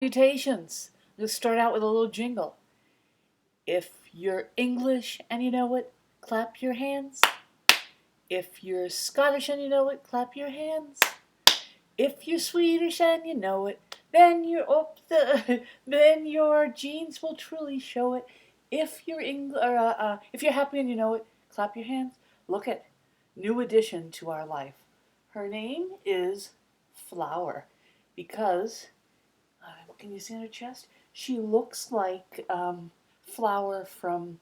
Salutations. Let's start out with a little jingle. If you're English and you know it, clap your hands. If you're Scottish and you know it, clap your hands. If you're Swedish and you know it, then your genes will truly show it. If you're happy and you know it, clap your hands. Look at new addition to our life. Her name is Flower because can you see on her chest? She looks like Flower from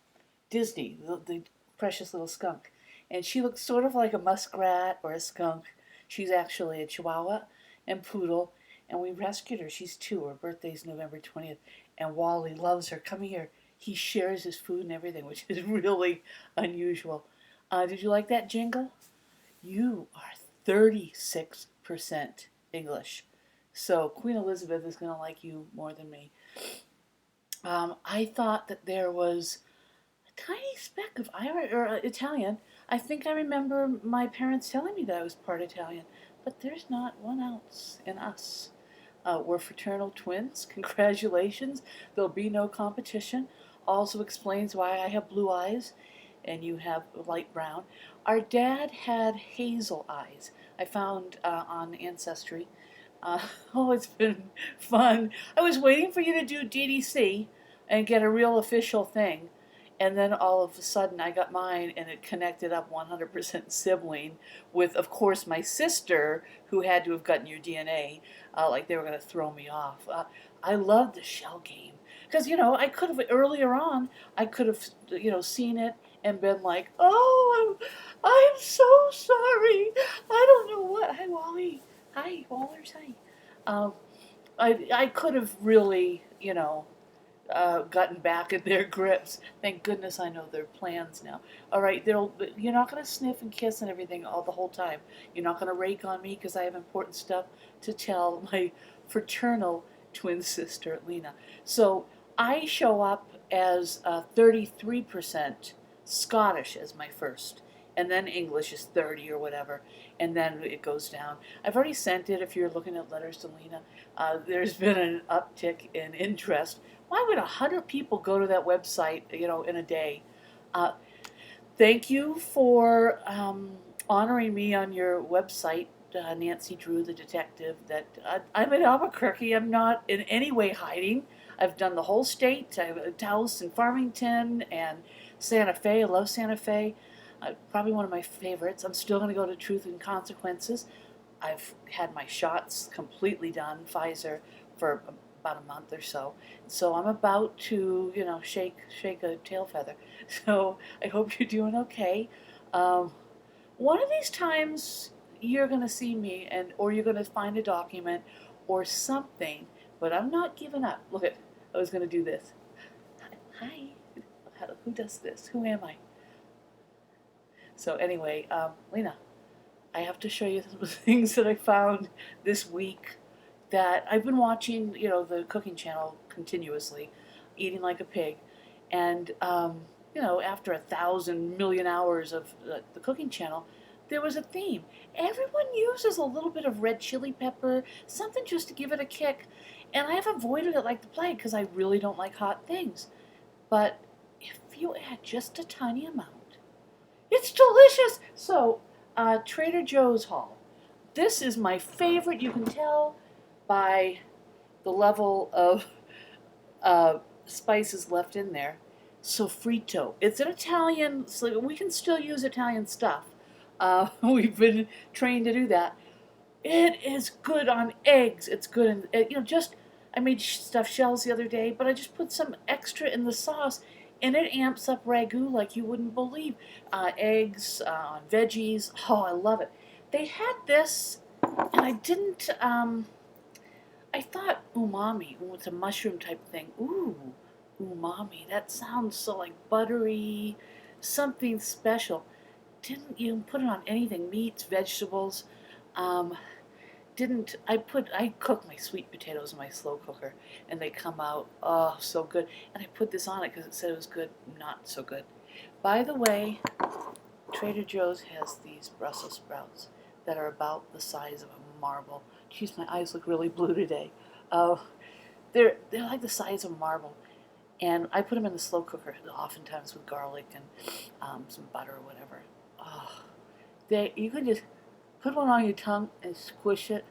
Disney, the precious little skunk. And she looks sort of like a muskrat or a skunk. She's actually a Chihuahua and Poodle. And we rescued her. She's 2. Her birthday's November 20th. And Wally loves her. Come here. He shares his food and everything, which is really unusual. Did you like that jingle? You are 36% English. So Queen Elizabeth is going to like you more than me. I thought that there was a tiny speck of Irish or Italian. I think I remember my parents telling me that I was part Italian, but there's not 1 ounce in us. We're fraternal twins. Congratulations. There'll be no competition. Also explains why I have blue eyes and you have light brown. Our dad had hazel eyes. I found on Ancestry. It's been fun. I was waiting for you to do DDC and get a real official thing. And then all of a sudden I got mine and it connected up 100% sibling with, of course, my sister who had to have gotten your DNA. Like they were going to throw me off. I love the shell game. Because, I could have, earlier on, I could have, seen it and been like, oh, I'm so sorry. I don't know what. Hi, Wally. Hi, Wallers. Hi. Um, I could have really, gotten back in their grips. Thank goodness I know their plans now. All right, you're not going to sniff and kiss and everything all the whole time. You're not going to rake on me because I have important stuff to tell my fraternal twin sister, Lena. So I show up as 33% Scottish as my first, and then English is 30 or whatever, and then it goes down. I've already sent it if you're looking at letters to Lena. There's been an uptick in interest. Why would 100 people go to that website, in a day? Uh, Thank you for honoring me on your website, Nancy Drew, the detective, that I'm in Albuquerque. I'm not in any way hiding. I've done the whole state. I have a house in Farmington and Santa Fe. I love Santa Fe. Probably one of my favorites. I'm still going to go to Truth and Consequences. I've had my shots completely done, Pfizer, for about a month or so. So I'm about to, shake a tail feather. So I hope you're doing okay. Um, One of these times you're going to see me, or you're going to find a document or something, but I'm not giving up. Look at, I was going to do this. Hi. Who does this? Who am I? So anyway, Lena, I have to show you some things that I found this week that I've been watching, the cooking channel continuously, eating like a pig. And, after 1,000 million hours of the cooking channel, there was a theme. Everyone uses a little bit of red chili pepper, something just to give it a kick. And I have avoided it like the plague because I really don't like hot things. But if you add just a tiny amount, it's delicious. So, Trader Joe's haul. This is my favorite. You can tell by the level of spices left in there. Sofrito. It's an Italian, so we can still use Italian stuff. We've been trained to do that. It is good on eggs. It's good in, I made stuffed shells the other day, but I just put some extra in the sauce, and it amps up ragu like you wouldn't believe. Eggs, on veggies. Oh, I love it. They had this, and I didn't, I thought umami, it's a mushroom type thing. Ooh, umami. That sounds so like buttery, something special. Didn't you put it on anything? Meats, vegetables. Um, didn't I cook my sweet potatoes in my slow cooker, and they come out so good. And I put this on it because it said it was good. Not so good. By the way, Trader Joe's has these Brussels sprouts that are about the size of a marble. Geez, my eyes look really blue today. Uh, they're like the size of marble, and I put them in the slow cooker, oftentimes with garlic and some butter or whatever. Oh, you can just put one on your tongue and squish it.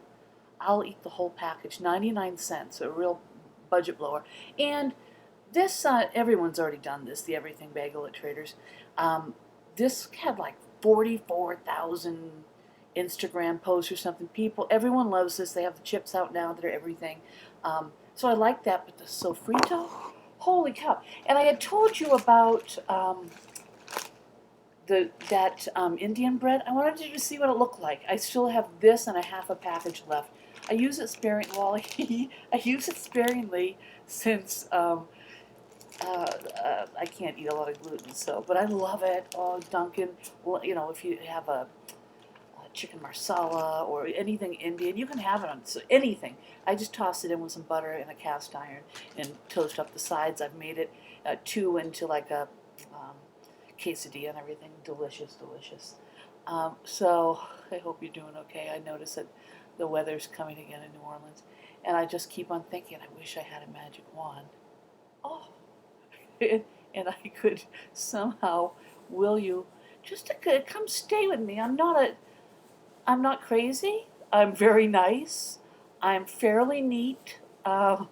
I'll eat the whole package, 99 cents, a real budget blower. And this, everyone's already done this, the everything bagel at Trader's. Um, this had like 44,000 Instagram posts or something. Everyone loves this. They have the chips out now that are everything. So I like that, but the sofrito, holy cow! And I had told you about that Indian bread. I wanted you to see what it looked like. I still have this and a half a package left. I use it sparingly. Well, I use it sparingly since I can't eat a lot of gluten. So, but I love it. Oh, Dunkin', well, if you have a chicken marsala or anything Indian, you can have it on anything. I just toss it in with some butter in a cast iron and toast up the sides. I've made it two into like a um, quesadilla and everything. Delicious, delicious. So I hope you're doing okay. I notice that the weather's coming again in New Orleans, and I just keep on thinking, I wish I had a magic wand. Oh, and I could somehow will you just to come stay with me. I'm not crazy. I'm very nice. I'm fairly neat. I'm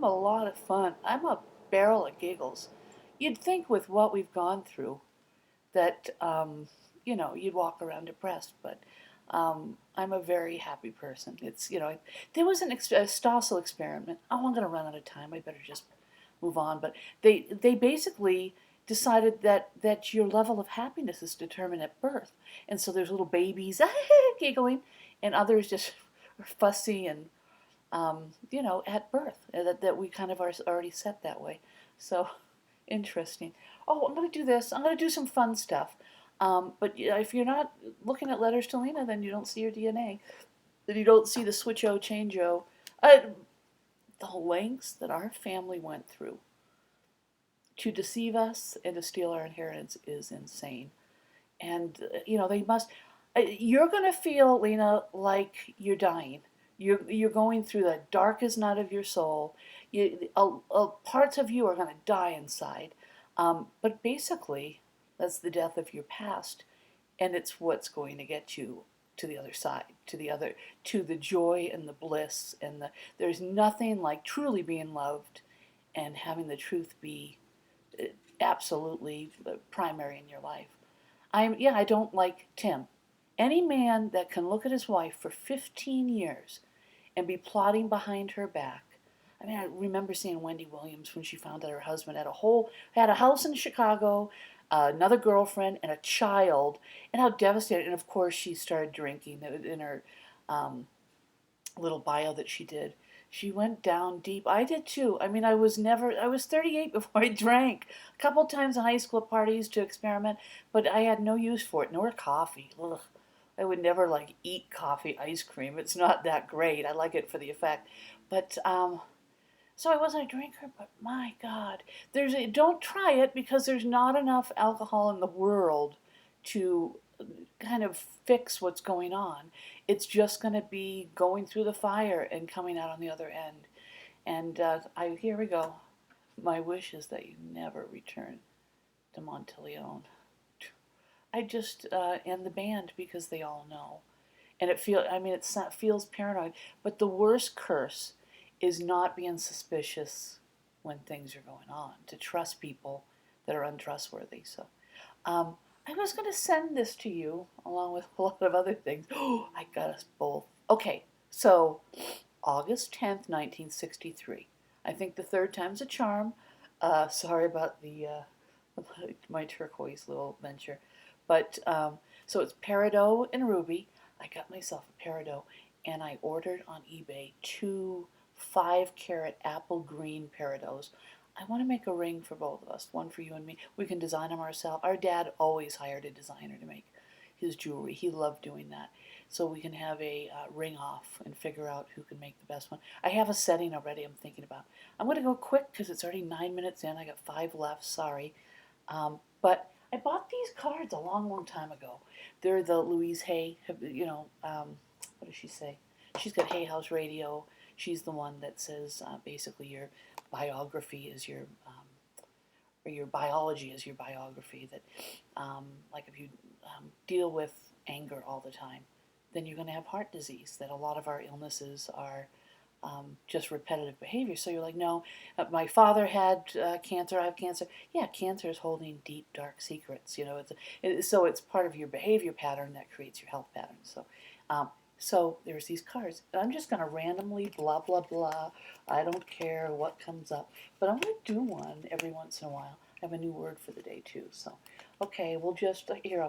a lot of fun. I'm a barrel of giggles. You'd think with what we've gone through that you'd walk around depressed, but I'm a very happy person. There was a Stossel experiment. Oh, I'm going to run out of time. I better just move on. But they basically decided that your level of happiness is determined at birth, and so there's little babies giggling, and others just are fussy and at birth. That we kind of are already set that way. So interesting. Oh, I'm going to do this. I'm going to do some fun stuff. But if you're not looking at letters to Lena, then you don't see your DNA. Then you don't see the switch-o, change-o. The lengths that our family went through to deceive us and to steal our inheritance is insane. And, they must. You're going to feel, Lena, like you're dying. You're going through the darkest night of your soul. Parts of you are going to die inside. But basically, that's the death of your past, and it's what's going to get you to the other side, to the joy and the bliss, and there's nothing like truly being loved and having the truth be absolutely primary in your life. I don't like Tim. Any man that can look at his wife for 15 years and be plotting behind her back. I mean, I remember seeing Wendy Williams when she found out her husband had a house in Chicago, another girlfriend, and a child, and how devastated. And of course, she started drinking in her little bio that she did. She went down deep. I did too. I mean, I was 38 before I drank. A couple times in high school parties to experiment, but I had no use for it, nor coffee. Ugh. I would never eat coffee ice cream. It's not that great. I like it for the effect. But so I wasn't a drinker, but my God, don't try it because there's not enough alcohol in the world to kind of fix what's going on. It's just going to be going through the fire and coming out on the other end. And here we go. My wish is that you never return to Monteleone. I just and the band because they all know, and it feels paranoid. But the worst curse is not being suspicious when things are going on. To trust people that are untrustworthy. So, I was going to send this to you along with a lot of other things. Oh, I got us both. Okay, so August 10th, 1963. I think the third time's a charm. Sorry about my turquoise little venture. But so it's peridot and ruby. I got myself a peridot, and I ordered on eBay 2 5-carat apple green peridots. I want to make a ring for both of us, one for you and me. We can design them ourselves. Our dad always hired a designer to make his jewelry. He loved doing that. So we can have a ring off and figure out who can make the best one. I have a setting already I'm thinking about. I'm going to go quick because it's already 9 minutes in. I got 5 left, sorry. But I bought these cards a long, long time ago. They're the Louise Hay, what does she say? She's got Hay House Radio. She's the one that says basically your biography is your or your biology is your biography. That like if you deal with anger all the time, then you're going to have heart disease. That a lot of our illnesses are just repetitive behavior. So you're like, no, my father had cancer, I have cancer. Yeah, cancer is holding deep, dark secrets. So it's part of your behavior pattern that creates your health pattern. Um, so there's these cards. I'm just going to randomly blah, blah, blah. I don't care what comes up. But I'm going to do one every once in a while. I have a new word for the day, too. So, okay, we'll just, here,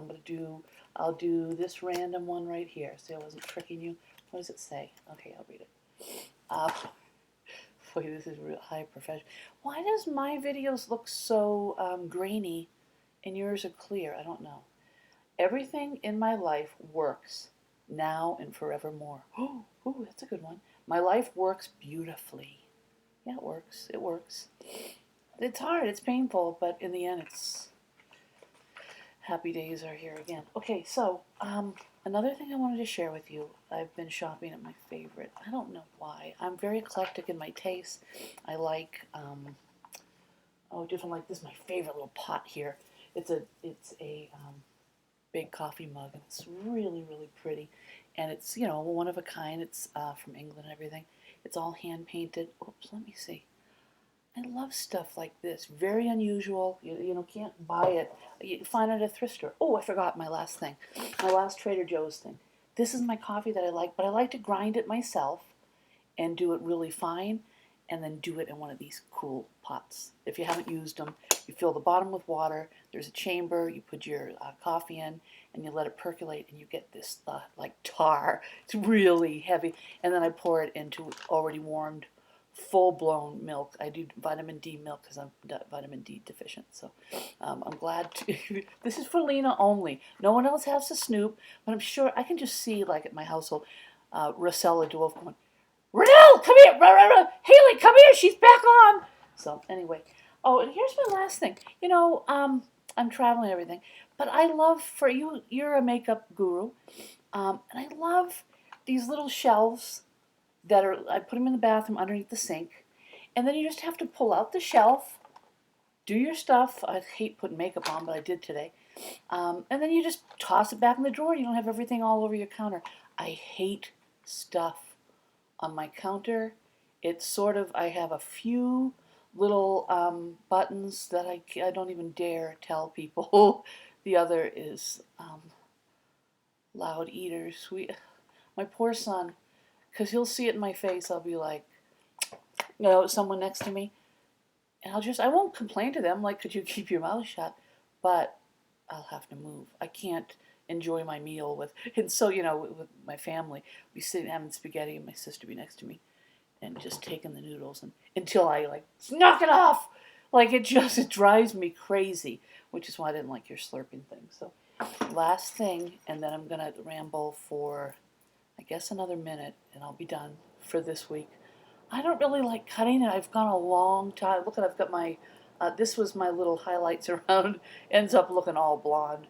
I'll do this random one right here. See, I wasn't tricking you. What does it say? Okay, I'll read it. Uh, Boy, this is real high profession. Why does my videos look so grainy and yours are clear? I don't know. Everything in my life works now and forevermore. Oh, ooh, that's a good one. My life works beautifully. Yeah, it works. It works. It's hard. It's painful, but in the end, it's happy days are here again. Okay, so another thing I wanted to share with you. I've been shopping at my favorite. I don't know why. I'm very eclectic in my taste. I like different. Like this is my favorite little pot here. It's a big coffee mug, and it's really really pretty, and it's one of a kind. It's from England and everything. It's all hand painted. Oops, let me see. I love stuff like this. Very unusual. Can't buy it. You find it at a thrift store. Oh, I forgot my last thing. My last Trader Joe's thing. This is my coffee that I like, but I like to grind it myself and do it really fine and then do it in one of these cool pots. If you haven't used them, you fill the bottom with water. There's a chamber. You put your coffee in and you let it percolate and you get this like tar. It's really heavy. And then I pour it into already warmed full-blown milk. I do vitamin D milk because I'm vitamin D deficient. So I'm glad to. This is for Lena only. No one else has to snoop, but I'm sure I can just see, like at my household, Rosella Dwarf going, Renelle, come here! Haley, come here! She's back on! So anyway. Oh, and here's my last thing. I'm traveling and everything, but I love, for you, you're a makeup guru, and I love these little shelves I put them in the bathroom underneath the sink. And then you just have to pull out the shelf, do your stuff. I hate putting makeup on, but I did today. And then you just toss it back in the drawer. You don't have everything all over your counter. I hate stuff on my counter. It's sort of, I have a few little buttons that I don't even dare tell people. The other is loud eaters. My poor son, because he'll see it in my face. I'll be like, someone next to me, and I won't complain to them, like, could you keep your mouth shut? But I'll have to move. I can't enjoy my meal and so, with my family, we sit having spaghetti and my sister be next to me and just taking the noodles until I, like, knock it off. Like, it drives me crazy, which is why I didn't like your slurping thing. So, last thing, and then I'm going to ramble for, I guess, another minute, and I'll be done for this week. I don't really like cutting it. I've gone a long time. Look, I've got my, this was my little highlights around. Ends up looking all blonde,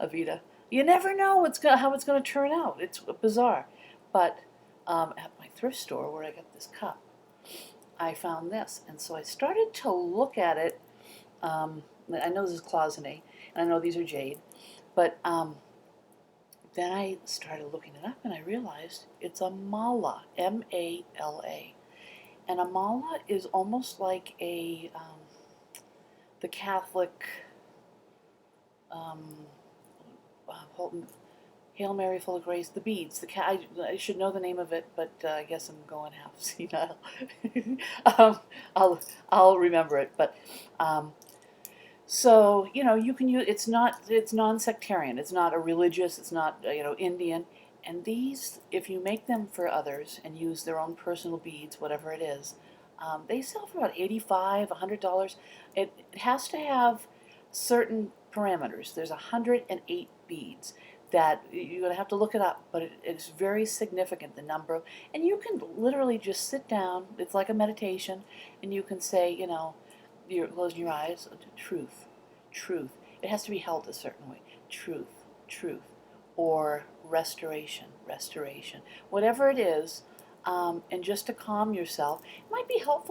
Avita. You never know how it's going to turn out. It's bizarre. But at my thrift store where I got this cup, I found this. And so I started to look at it. I know this is cloisonne, and I know these are jade. But then I started looking it up, and I realized it's a mala, M-A-L-A. And a mala is almost like the Catholic Hail Mary, full of grace, the beads. I should know the name of it, but I guess I'm going half senile. I'll remember it, but so you can use. It's non-sectarian. It's not a religious. It's not Indian. And these, if you make them for others and use their own personal beads, whatever it is, they sell for about $85, $100. It has to have certain parameters. There's 108 beads that you're going to have to look it up, but it's very significant, the number. And you can literally just sit down. It's like a meditation, and you can say, you're closing your eyes, truth, truth. It has to be held a certain way. Truth, truth. Or restoration, restoration. Whatever it is, and just to calm yourself. It might be helpful